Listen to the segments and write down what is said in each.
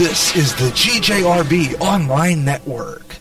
This is the GJRB Online Network.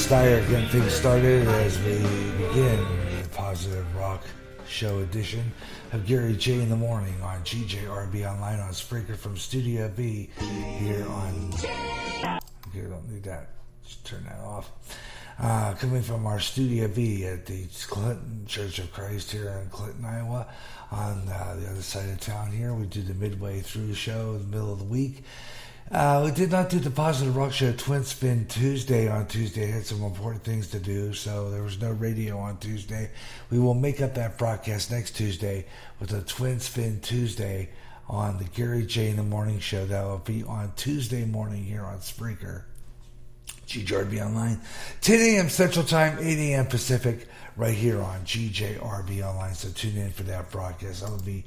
Getting things started as we begin the Positive Rock Show edition of Gary J in the Morning on GJRB Online on Spreaker from Studio B here on... Here, don't need that. Just turn that off. Coming from our Studio B at the Clinton Church of Christ here in Clinton, Iowa. On the other side of town here, we do the midway through show in the middle of the week. We did not do the Positive Rock Show Twin Spin Tuesday on Tuesday. I had some important things to do, so there was no radio on Tuesday. We will make up that broadcast next Tuesday with a Twin Spin Tuesday on the Gary J in the Morning Show. That will be on Tuesday morning here on Spreaker, GJRB Online, 10 a.m. Central Time, 8 a.m. Pacific, right here on GJRB Online. So tune in for that broadcast. That will be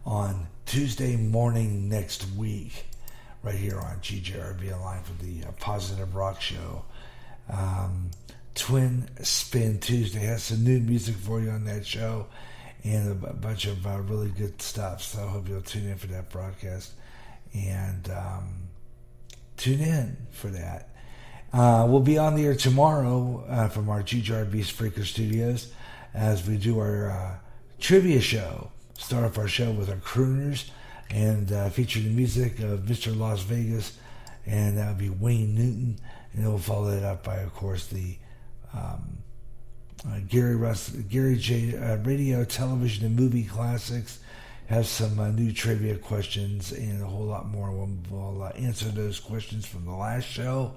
on Tuesday morning next week, right here on GJRB Online for the Positive Rock Show. Twin Spin Tuesday has some new music for you on that show and a bunch of really good stuff. So I hope you'll tune in for that broadcast and tune in for that. We'll be on the air tomorrow from our GJRB Spreaker Studios as we do our trivia show. Start off our show with our crooners and feature the music of Mr. Las Vegas, and that would be Wayne Newton, and we'll follow that up by, of course, the Gary J radio, television, and movie classics. Have some new trivia questions and a whole lot more. We'll answer those questions from the last show.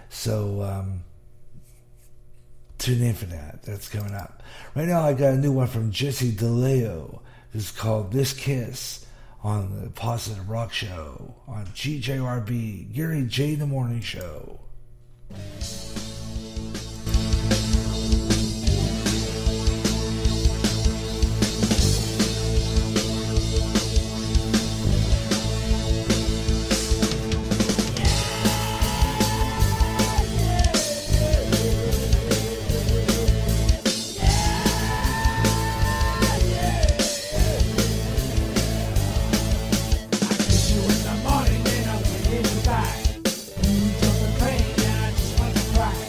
So tune in for that. That's coming up. Right now, I got a new one from Jesse DeLeo. It's called This Kiss on the Positive Rock Show on GJRB, Gary J. The Morning Show. Morning, then I went in the back. You took the pain and I just went to cry.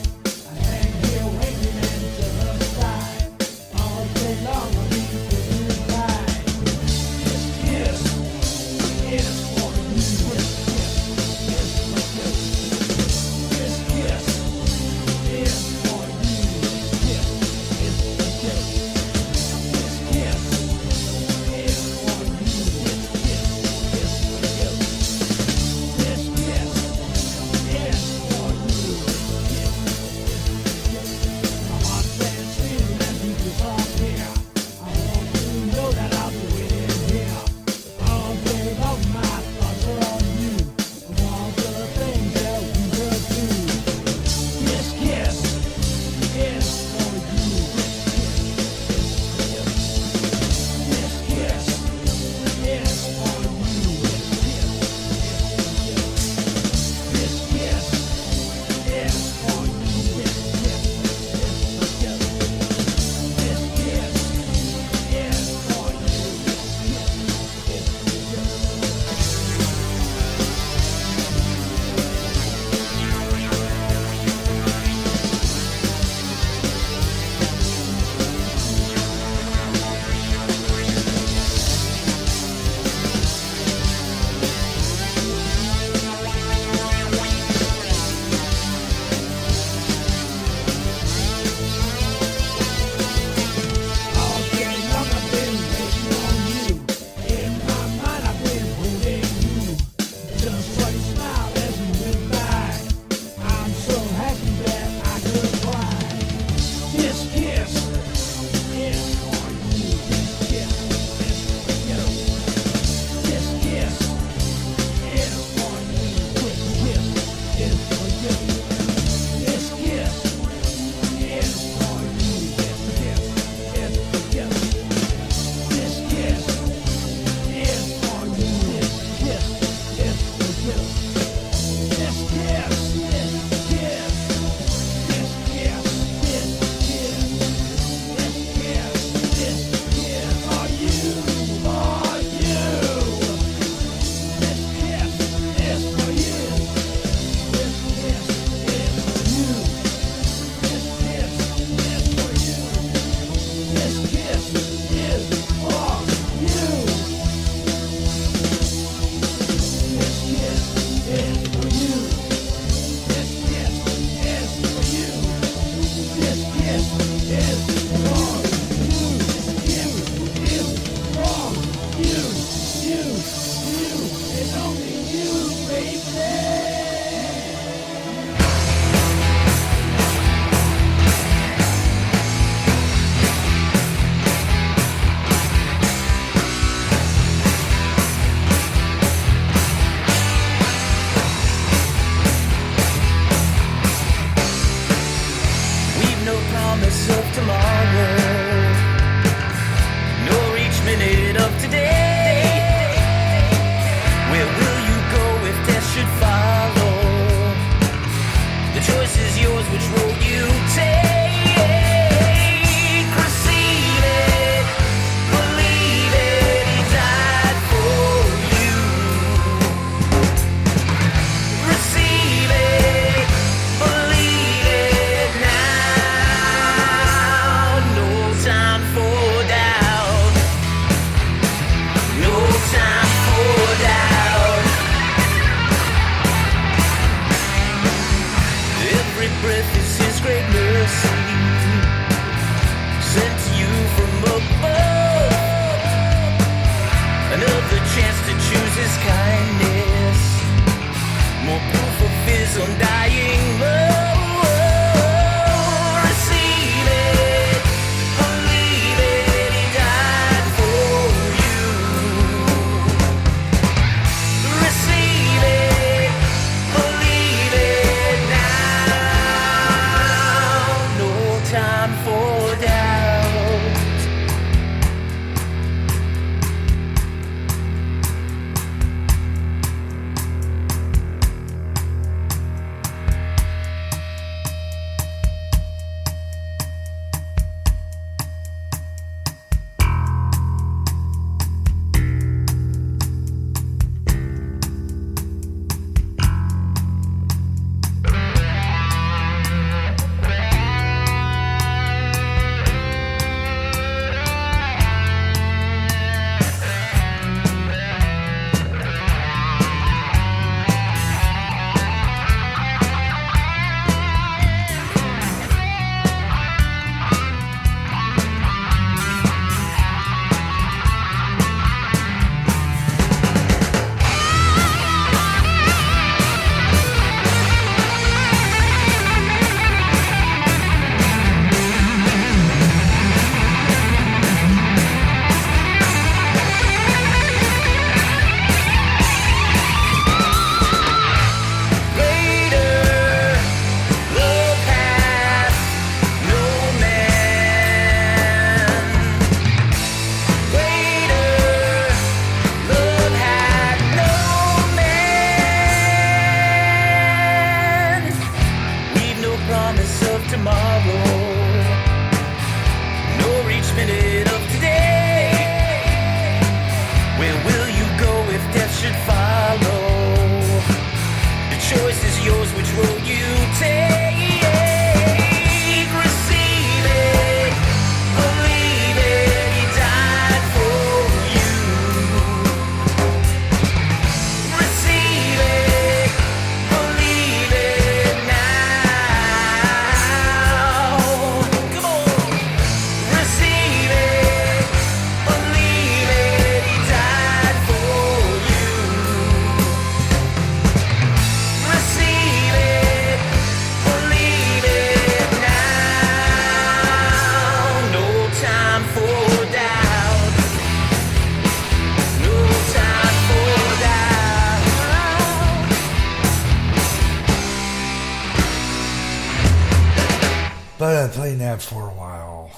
that for a while.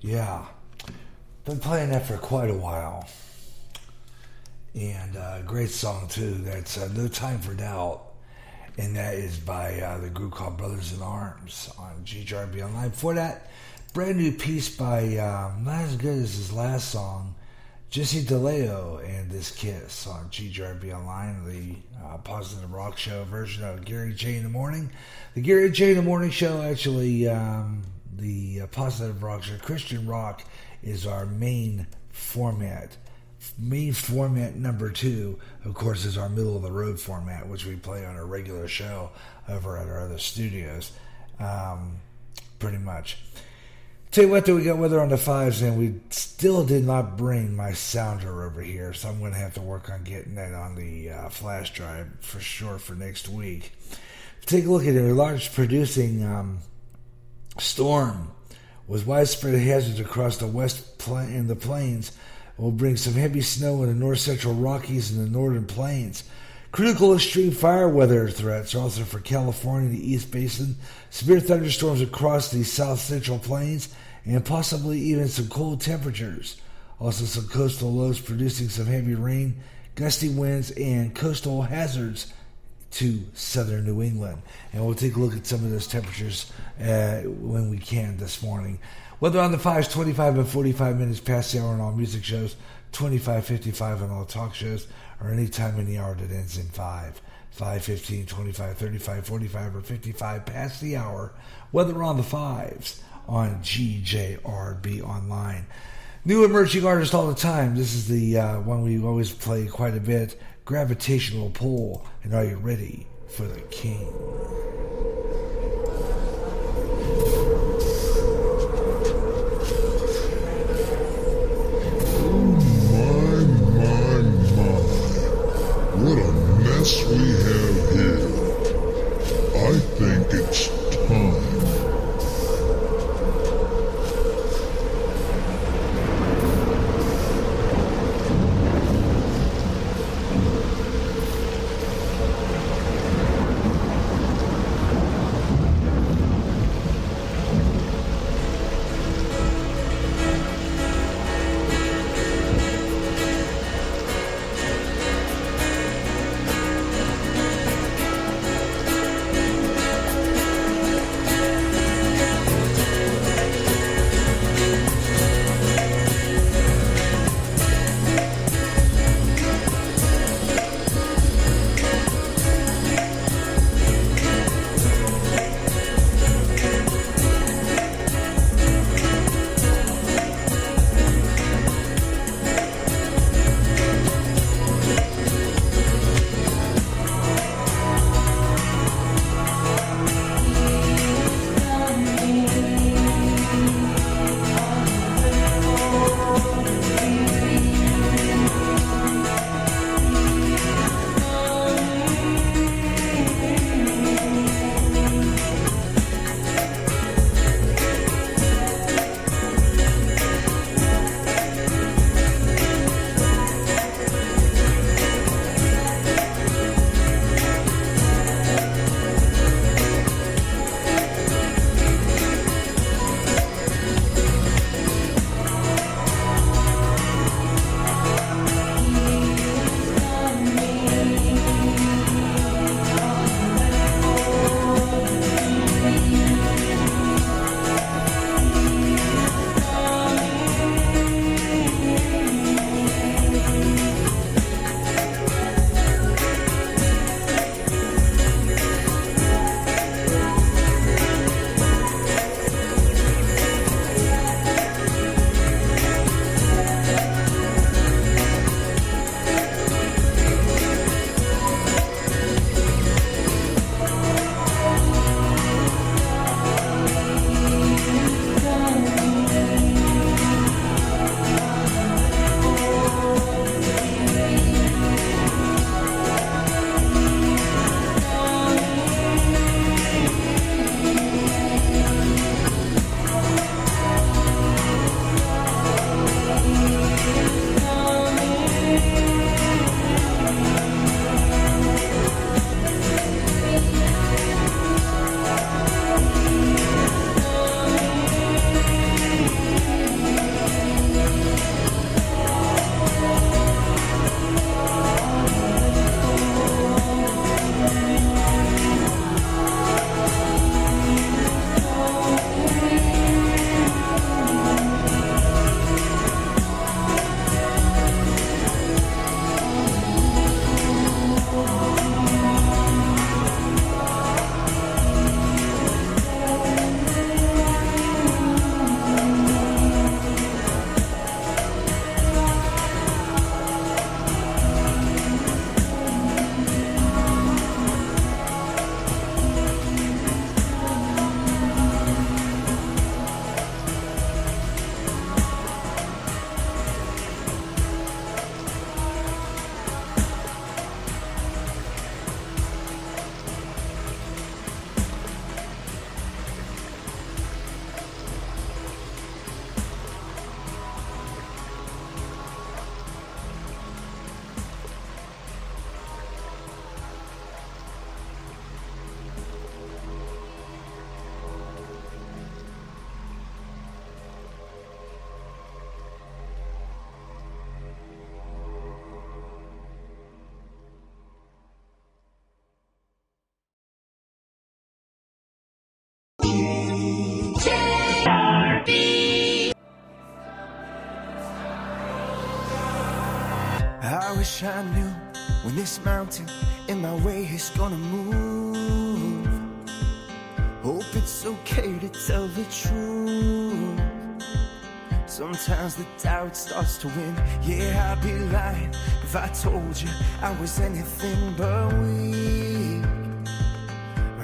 Yeah. Been playing that for quite a while. And great song, too. That's No Time for Doubt. And that is by the group called Brothers in Arms on GJRB Online. Before that, brand new piece by, not as good as his last song, Jesse DeLeo and This Kiss on GJRB Online, the Positive Rock Show version of Gary J in the Morning. The Gary J in the Morning Show, actually, the Positive Rock Show, Christian rock is our main format. Main format number 2, of course, is our middle of the road format, which we play on a regular show over at our other studios. Pretty much. Tell you what, though, we got weather on the 5s, and we still did not bring my sounder over here, so I'm going to have to work on getting that on the flash drive for sure for next week. Take a look at it. A large producing storm with widespread hazards across the and the plains will bring some heavy snow in the north-central Rockies and the northern plains. Critical extreme fire weather threats are also for California, the East Basin, severe thunderstorms across the south-central plains, and possibly even some cold temperatures. Also some coastal lows producing some heavy rain, gusty winds, and coastal hazards to southern New England. And we'll take a look at some of those temperatures when we can this morning. Weather on the 5s, 25 and 45 minutes past the hour on all music shows, 25, 55 on all talk shows, or any time in the hour that ends in 5. 5, 15, 25, 35, 45, or 55 past the hour. Weather on the 5s on GJRB Online. New emerging artist all the time. This is the one we always play quite a bit, Gravitational Pull. And are you ready for the king? What a mess we have here. I think it's time. wish I knew when this mountain in my way is gonna move. Hope it's okay to tell the truth. Sometimes the doubt starts to win. Yeah, I'd be lying if I told you I was anything but weak.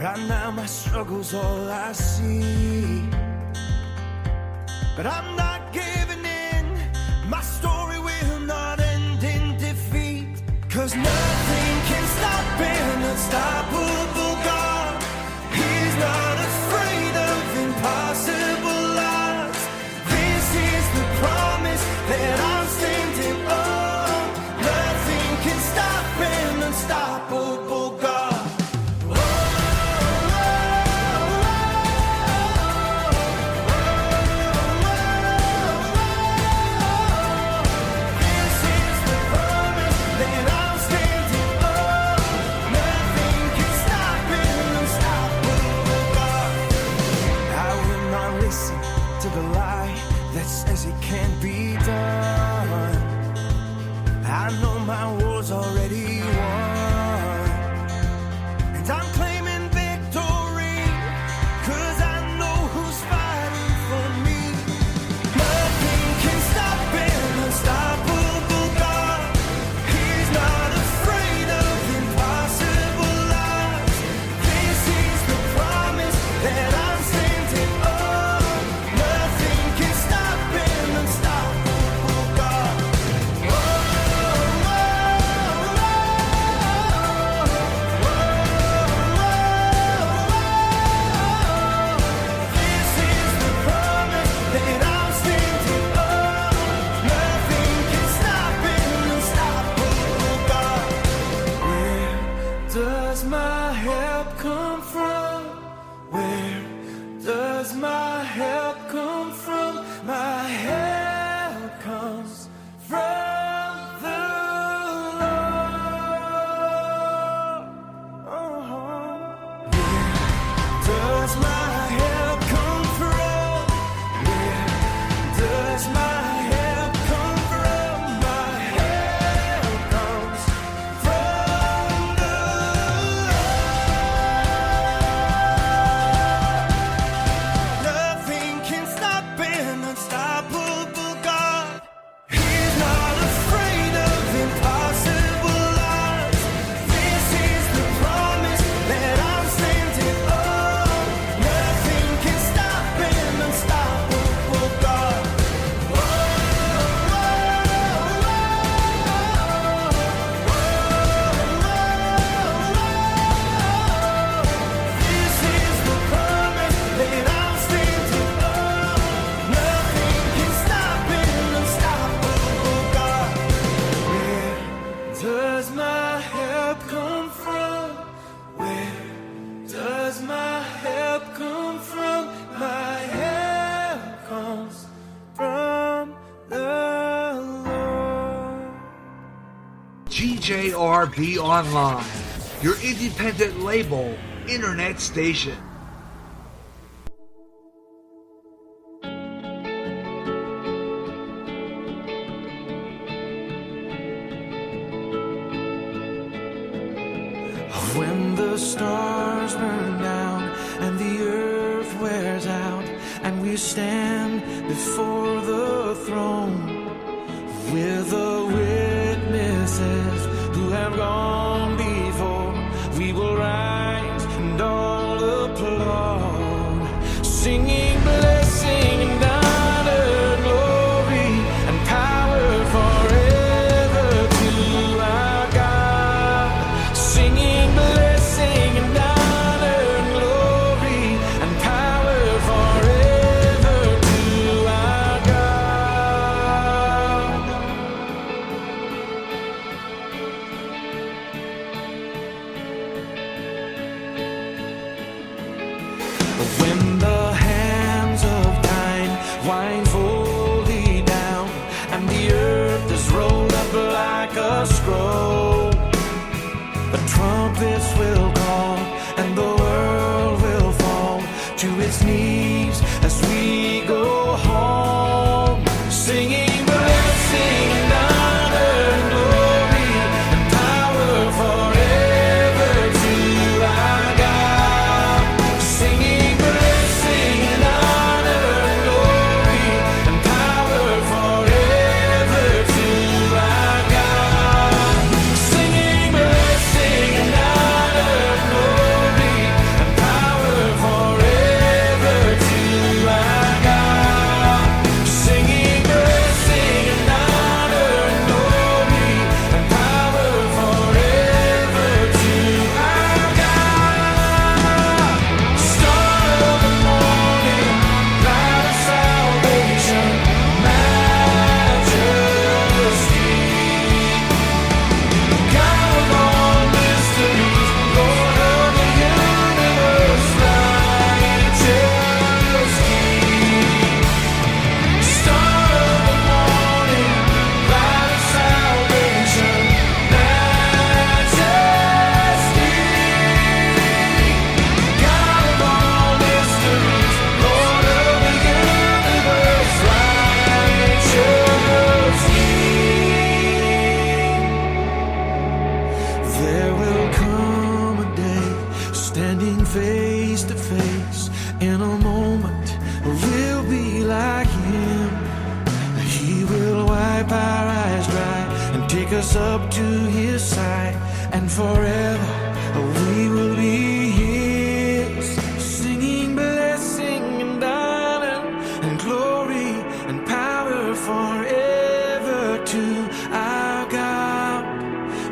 Right now my struggle's all I see, but I'm not giving in. My story will not end in defeat, 'cause nothing can stop an unstoppable God. He's not afraid of impossible odds. This is the promise that I'm standing on. Nothing can stop an unstoppable God. It can't be done. I know my war's already won, and I'm claiming victory, 'cause I know who's fighting for me. Nothing can stop an unstoppable God. He's not afraid of impossible odds. This is the promise that I'm standing on. Nothing can stop an unstoppable God. This is the promise that I'm standing on. Nothing can stop an unstoppable God. Where does my help come from? Where does my help come from? My help comes from the Lord. Where does my help come from? Where does my help come from? My help comes from the Lord. Nothing can stop an unstoppable God. He's not afraid of impossible odds. This is the promise that I'm standing on. Nothing can stop an unstoppable God. This is the promise that I'm standing on. Nothing can stop an unstoppable God. Where does my help come from? Where does my help come from? My help comes from the Lord. GJRB Online, your independent label, internet station. When the stars burn down and the earth wears out, and we stand before the throne with the witnesses who have gone before, we will rise and all applaud, singing blessing and honor, glory and power forever to our God. Singing blessing and honor, glory and power forever to our God. When the hands of time wind fully down and the earth is rolled up like a scroll, the trumpets will call and the world will fall to its knees as we go home, singing blessing and honor and glory take us up to his side, and forever we will be his, singing blessing and honor and glory and power forever to our God,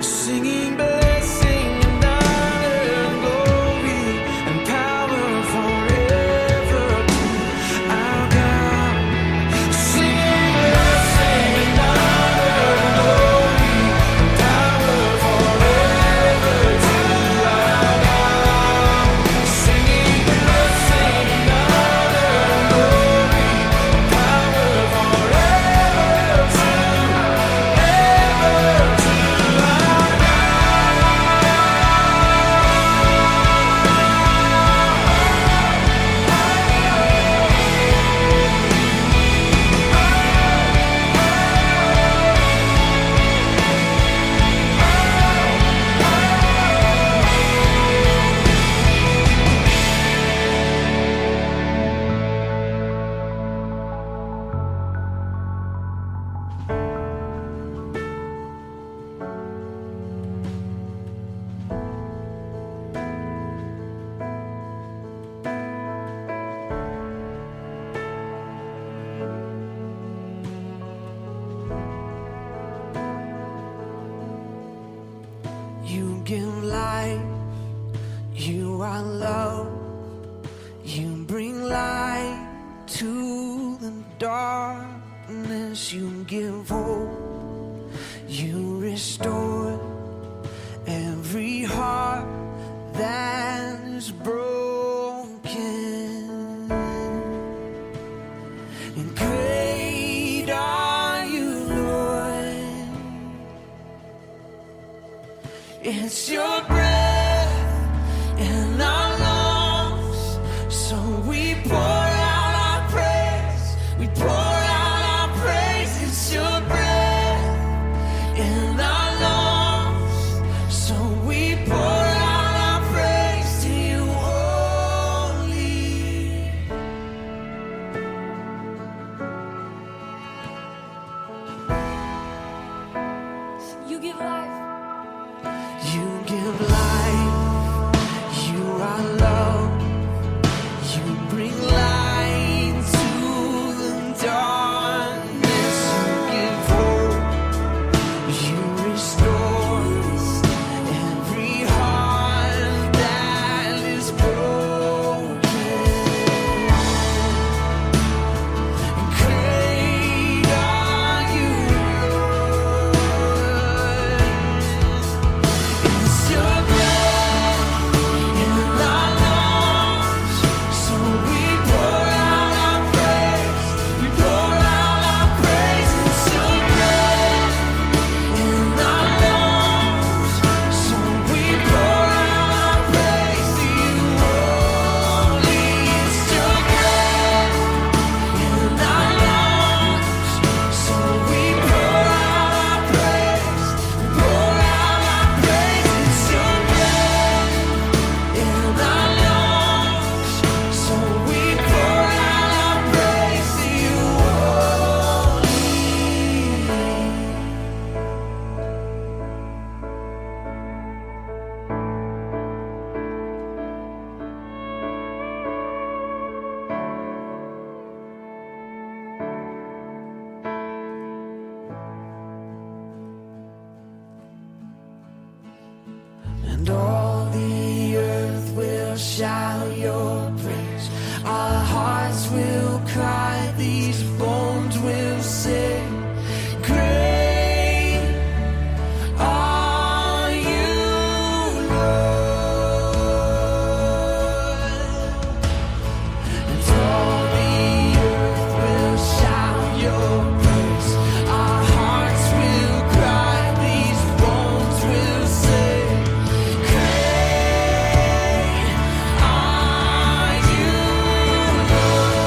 singing blessing and honor and glory and power forever to our God, singing blessing and honor and glory and power forever to our God, singing blessing and honor and glory and power forever to ever to our You give life, you are love, you bring light to the darkness, you give hope, you restore every heart that is broken. And great are you, Lord. It's your breath in our lungs, so we pour out our praise. We pour out our praise. It's your breath in our lungs, so we pour out our praise to you only. You give life. You give life, you are love, you bring light to the darkness, you give hope, you restore every heart that is broken. Great are you, Lord. It's your breath in our lungs, so we pour out our praise. We pour out our praise. It's your breath in our lungs, so we pour out our praise to you only. It's your breath in our lungs, so we pour out our praise. We pour out our praise. It's your breath in our lungs, so we pour out our praise to you only. And all the earth will shout your praise. Our hearts will cry, these bones will sing. Great are you, Lord. And all the earth will shout your praise. Our hearts will cry, these bones will sing. Great are you, Lord.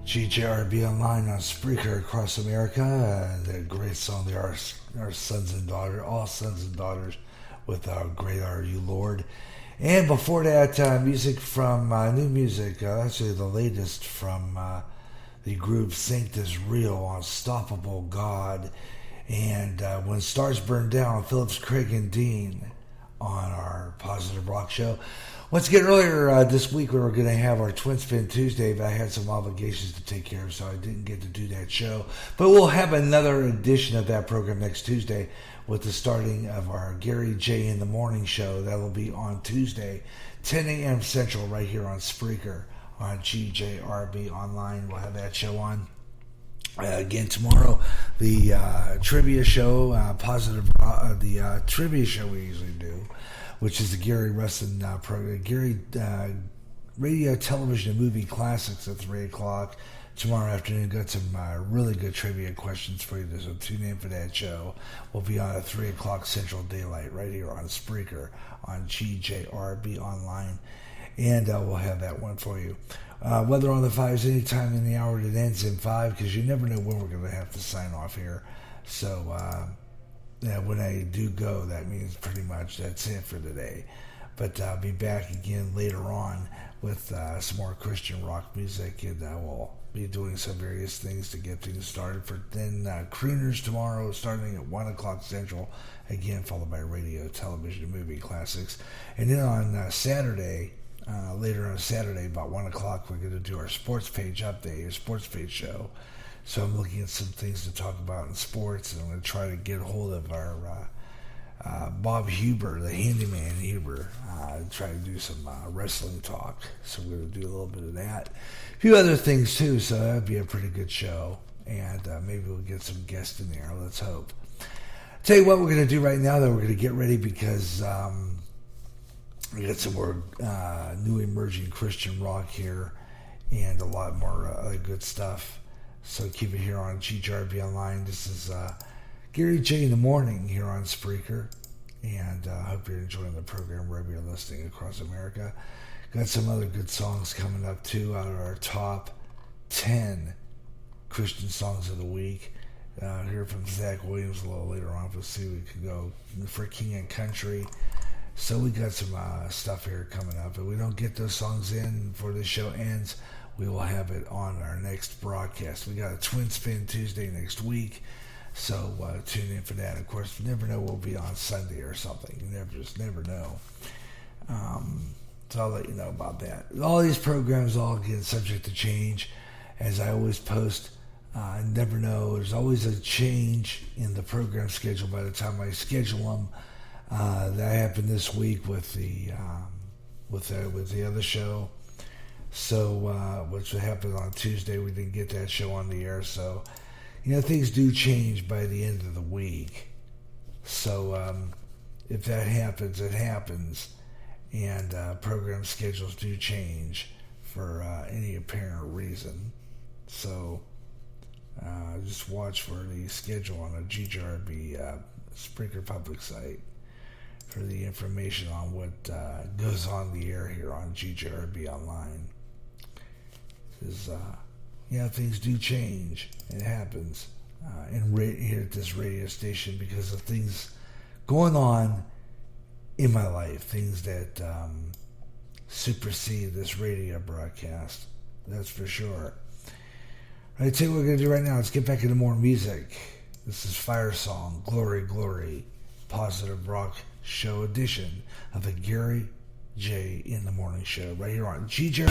GJRB Online on Spreaker across America. The great song there, our sons and daughters, all sons and daughters, with Great Are You, Lord. And before that, music from new music, actually the latest from the group Saint Is Real, Unstoppable God, and When Stars Burn Down, Phillips, Craig, and Dean on our Positive Rock Show. Once again, earlier this week we were going to have our Twin Spin Tuesday, but I had some obligations to take care of, so I didn't get to do that show. But we'll have another edition of that program next Tuesday with the starting of our Gary J in the Morning show. That will be on Tuesday, 10 a.m. Central, right here on Spreaker on GJRB Online. We'll have that show on. Again, tomorrow, the trivia show, the trivia show we usually do, which is the Gary Wrestling program, Gary Radio, Television, and Movie Classics at 3 o'clock tomorrow afternoon. Got some really good trivia questions for you, so tune in for that show. We'll be on at 3 o'clock Central Daylight right here on Spreaker on GJRB Online, and we'll have that one for you. Weather on the 5s anytime in the hour that ends in 5, because you never know when we're going to have to sign off here. So when I do go, that means pretty much that's it for today. But I'll be back again later on with some more Christian rock music, and I will be doing some various things to get things started. For then Crooners tomorrow, starting at 1 o'clock Central, again followed by Radio, Television, and Movie Classics. And then on Saturday, later on Saturday, about 1 o'clock, we're going to do our sports page update, our sports page show. So I'm looking at some things to talk about in sports, and I'm going to try to get a hold of our Bob Huber, the handyman Huber, try to do some wrestling talk. So we're going to do a little bit of that. A few other things too, so that'd be a pretty good show. And maybe we'll get some guests in there. Let's hope. Tell you what we're going to do right now, though. We're going to get ready because we got some more new emerging Christian rock here and a lot more other good stuff. So keep it here on GJRB Online. This is Gary J in the Morning here on Spreaker. And I hope you're enjoying the program wherever you're listening across America. Got some other good songs coming up too out of our top 10 Christian songs of the week. Hear from Zach Williams a little later on. We'll see if we can go for King and Country. So we got some stuff here coming up. If we don't get those songs in before the show ends, we will have it on our next broadcast. We got a Twin Spin Tuesday next week, so tune in for that. Of course, you never know, we'll be on Sunday or something. You never know. So I'll let you know about that. All these programs all get subject to change. As I always post, I never know. There's always a change in the program schedule by the time I schedule them. That happened this week with the other show. So, which happened on Tuesday, we didn't get that show on the air. So, things do change by the end of the week. So, if that happens, it happens, and program schedules do change for any apparent reason. So, just watch for the schedule on the GJRB Spreaker public site for the information on what goes on the air here on GJRB Online. Because, things do change. It happens here at this radio station because of things going on in my life, things that supersede this radio broadcast. That's for sure. All right, tell you what we're going to do right now. Let's get back into more music. This is Fire Song, Glory, Glory, Positive Rock Show edition of the Gary J in the Morning Show right here on GJRB.